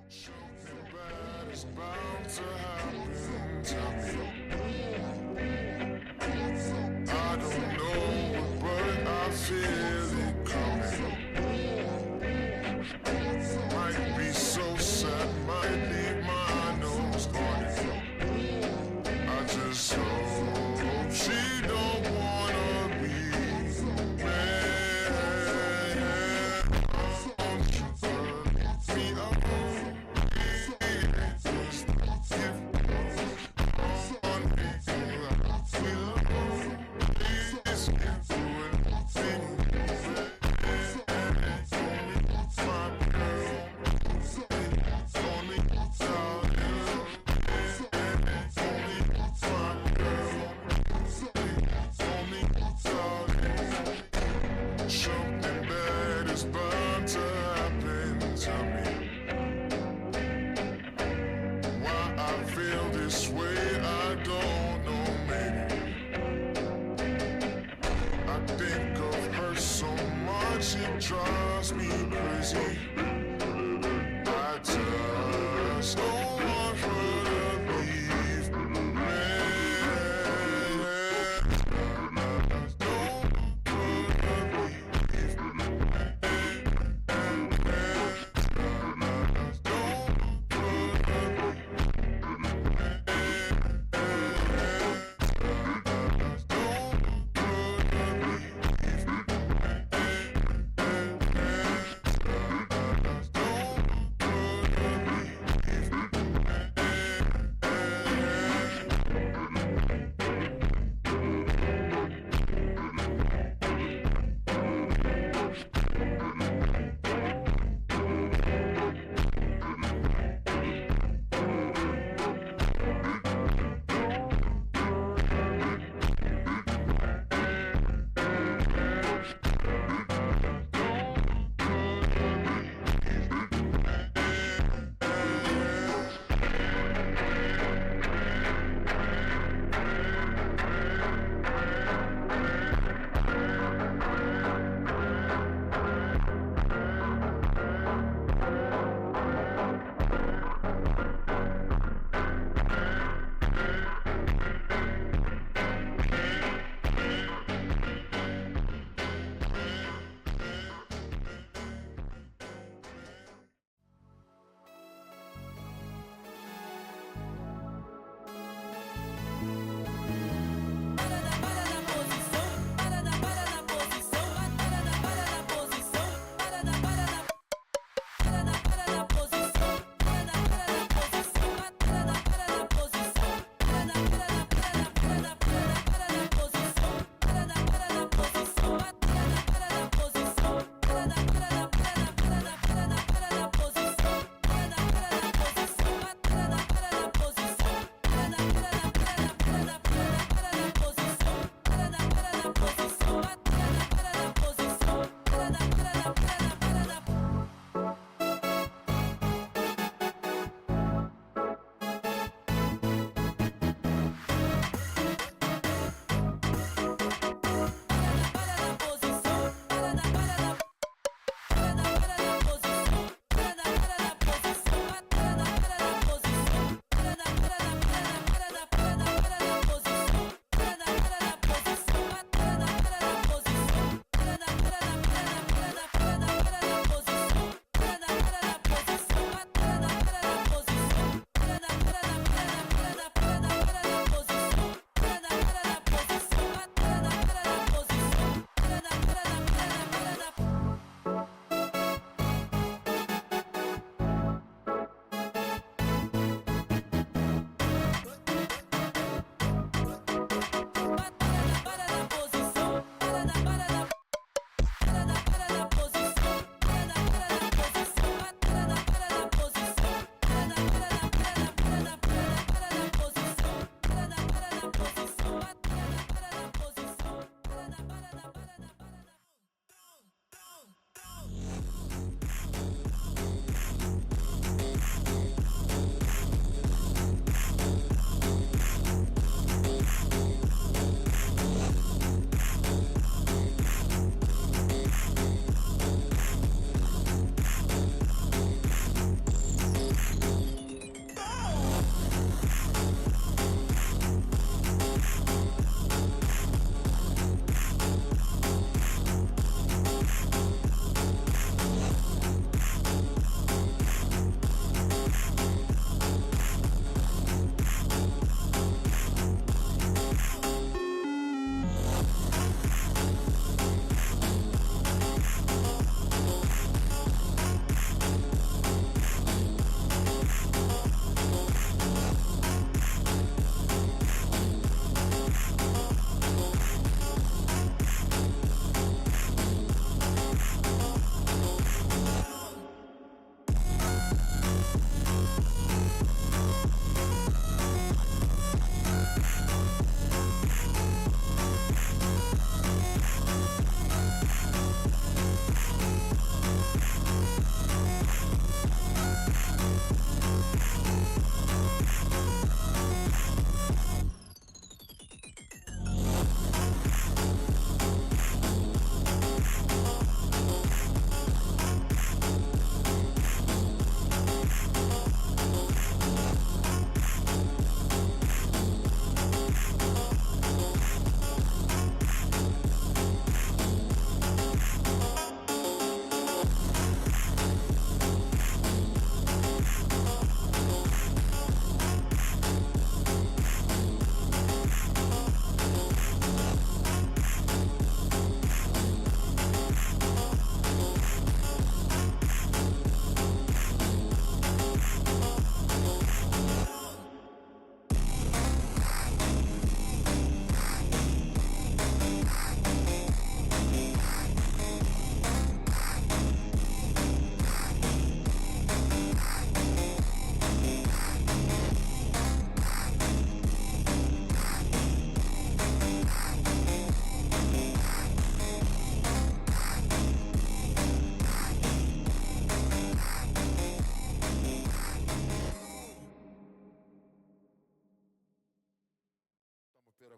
Something bad is bound to happen to me. I don't know, but I feel it coming. Might be so sad, might leave my nose running. I just hope she don't wanna be mad. This way, I don't know, maybe I think of her so much, it drives me crazy. I just don't want her to leave me.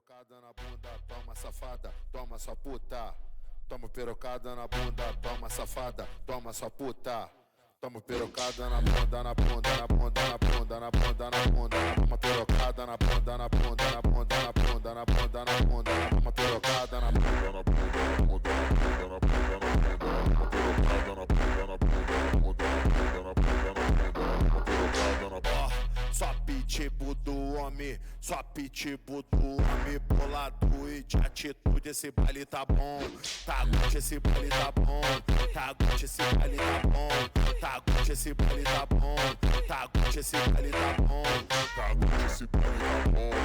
pirocada na bunda, toma safada, toma sua puta. Toma pirocada na bunda, toma safada, toma sua puta. Toma pirocada na bunda, na bunda, na bunda, na bunda, na bunda, na bunda. Toma pirocada na bunda, na bunda, na bunda, na bunda, na bunda, na bunda. Toma pirocada na bunda, na bunda, na bunda, na bunda, na bunda, na bunda. Toma pirocada na bunda, na bunda, na bunda, na bunda, na bunda, na bunda. Toma pirocada na bunda. Só pitbull do homem, só pitbull do homem bolado e de atitude. Esse baile tá bom, tá good, esse baile tá bom, tá good, esse baile tá bom, tá good, esse baile tá bom, tá good, esse baile tá bom, tá good, esse baile tá bom.